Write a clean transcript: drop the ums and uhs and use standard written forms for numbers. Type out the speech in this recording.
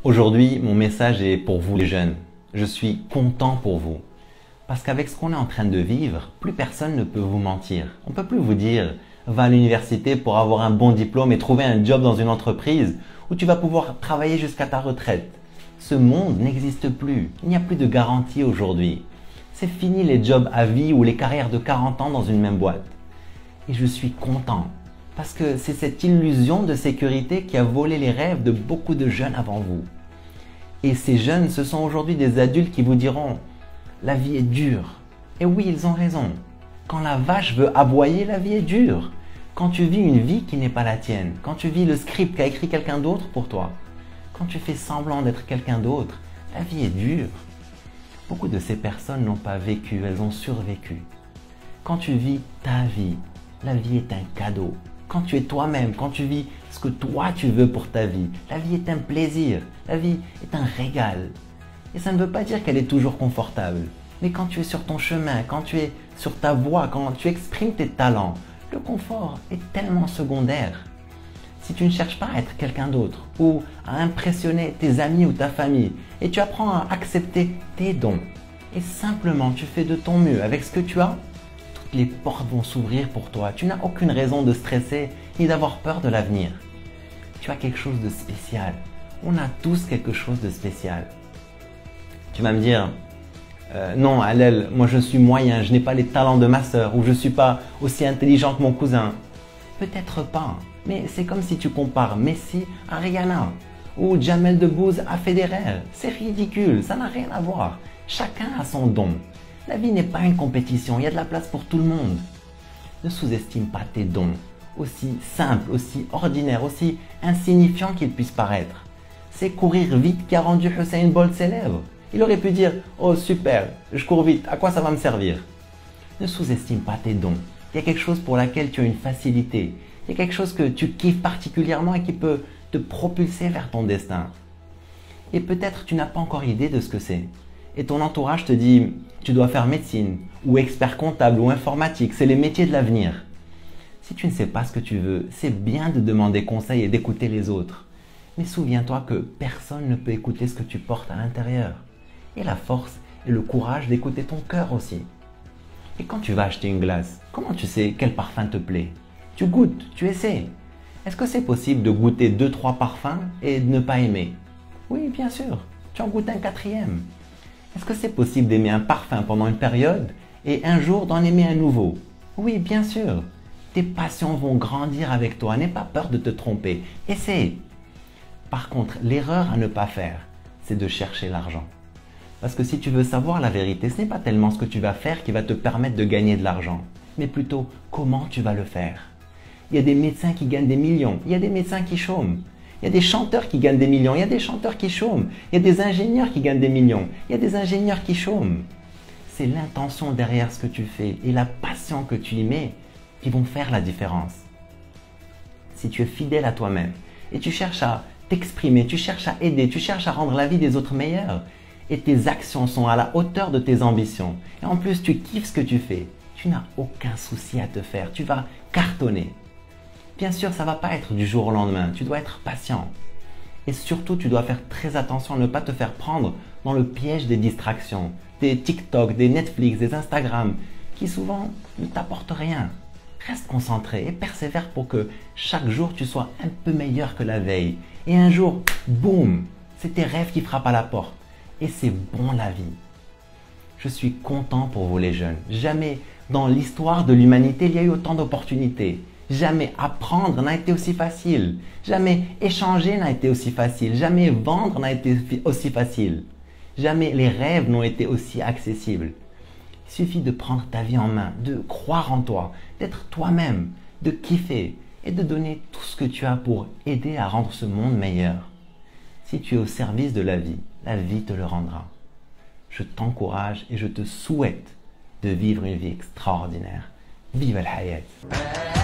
Aujourd'hui, mon message est pour vous les jeunes. Je suis content pour vous. Parce qu'avec ce qu'on est en train de vivre, plus personne ne peut vous mentir. On ne peut plus vous dire « va à l'université pour avoir un bon diplôme et trouver un job dans une entreprise où tu vas pouvoir travailler jusqu'à ta retraite ». Ce monde n'existe plus. Il n'y a plus de garantie aujourd'hui. C'est fini les jobs à vie ou les carrières de 40 ans dans une même boîte. Et je suis content. Parce que c'est cette illusion de sécurité qui a volé les rêves de beaucoup de jeunes avant vous. Et ces jeunes, ce sont aujourd'hui des adultes qui vous diront « la vie est dure ». Et oui, ils ont raison. Quand la vache veut aboyer, la vie est dure. Quand tu vis une vie qui n'est pas la tienne, quand tu vis le script qu'a écrit quelqu'un d'autre pour toi, quand tu fais semblant d'être quelqu'un d'autre, la vie est dure. Beaucoup de ces personnes n'ont pas vécu, elles ont survécu. Quand tu vis ta vie, la vie est un cadeau. Quand tu es toi-même, quand tu vis ce que toi tu veux pour ta vie, la vie est un plaisir, la vie est un régal. Et ça ne veut pas dire qu'elle est toujours confortable. Mais quand tu es sur ton chemin, quand tu es sur ta voie, quand tu exprimes tes talents, le confort est tellement secondaire. Si tu ne cherches pas à être quelqu'un d'autre ou à impressionner tes amis ou ta famille et tu apprends à accepter tes dons et simplement tu fais de ton mieux avec ce que tu as, les portes vont s'ouvrir pour toi. Tu n'as aucune raison de stresser ni d'avoir peur de l'avenir. Tu as quelque chose de spécial. On a tous quelque chose de spécial. Tu vas me dire, non Allel, moi je suis moyen, je n'ai pas les talents de ma sœur ou je ne suis pas aussi intelligent que mon cousin. Peut-être pas, mais c'est comme si tu compares Messi à Rihanna ou Jamel Debbouze à Federer. C'est ridicule, ça n'a rien à voir. Chacun a son don. La vie n'est pas une compétition, il y a de la place pour tout le monde. Ne sous-estime pas tes dons, aussi simples, aussi ordinaires, aussi insignifiants qu'ils puissent paraître. C'est courir vite qui a rendu Usain Bolt célèbre. Il aurait pu dire « Oh super, je cours vite, à quoi ça va me servir ?» Ne sous-estime pas tes dons. Il y a quelque chose pour laquelle tu as une facilité. Il y a quelque chose que tu kiffes particulièrement et qui peut te propulser vers ton destin. Et peut-être tu n'as pas encore idée de ce que c'est. Et ton entourage te dit « tu dois faire médecine ou expert comptable ou informatique, c'est les métiers de l'avenir ». Si tu ne sais pas ce que tu veux, c'est bien de demander conseil et d'écouter les autres. Mais souviens-toi que personne ne peut écouter ce que tu portes à l'intérieur. Et la force et le courage d'écouter ton cœur aussi. Et quand tu vas acheter une glace, comment tu sais quel parfum te plaît? Tu goûtes, tu essaies. Est-ce que c'est possible de goûter 2-3 parfums et de ne pas aimer? Oui, bien sûr, tu en goûtes un quatrième. Est-ce que c'est possible d'aimer un parfum pendant une période et un jour d'en aimer un nouveau? Oui, bien sûr. Tes passions vont grandir avec toi. N'aie pas peur de te tromper. Essaye. Par contre, l'erreur à ne pas faire, c'est de chercher l'argent. Parce que si tu veux savoir la vérité, ce n'est pas tellement ce que tu vas faire qui va te permettre de gagner de l'argent, mais plutôt comment tu vas le faire. Il y a des médecins qui gagnent des millions. Il y a des médecins qui chôment. Il y a des chanteurs qui gagnent des millions, il y a des chanteurs qui chôment. Il y a des ingénieurs qui gagnent des millions, il y a des ingénieurs qui chôment. C'est l'intention derrière ce que tu fais et la passion que tu y mets qui vont faire la différence. Si tu es fidèle à toi-même et tu cherches à t'exprimer, tu cherches à aider, tu cherches à rendre la vie des autres meilleure et tes actions sont à la hauteur de tes ambitions et en plus tu kiffes ce que tu fais, tu n'as aucun souci à te faire, tu vas cartonner. Bien sûr, ça ne va pas être du jour au lendemain, tu dois être patient. Et surtout, tu dois faire très attention à ne pas te faire prendre dans le piège des distractions, des TikTok, des Netflix, des Instagram, qui souvent ne t'apportent rien. Reste concentré et persévère pour que chaque jour, tu sois un peu meilleur que la veille. Et un jour, boum, c'est tes rêves qui frappent à la porte. Et c'est bon la vie. Je suis content pour vous les jeunes. Jamais dans l'histoire de l'humanité, il y a eu autant d'opportunités. Jamais apprendre n'a été aussi facile. Jamais échanger n'a été aussi facile. Jamais vendre n'a été aussi facile. Jamais les rêves n'ont été aussi accessibles. Il suffit de prendre ta vie en main, de croire en toi, d'être toi-même, de kiffer et de donner tout ce que tu as pour aider à rendre ce monde meilleur. Si tu es au service de la vie te le rendra. Je t'encourage et je te souhaite de vivre une vie extraordinaire. Vive al-hayat!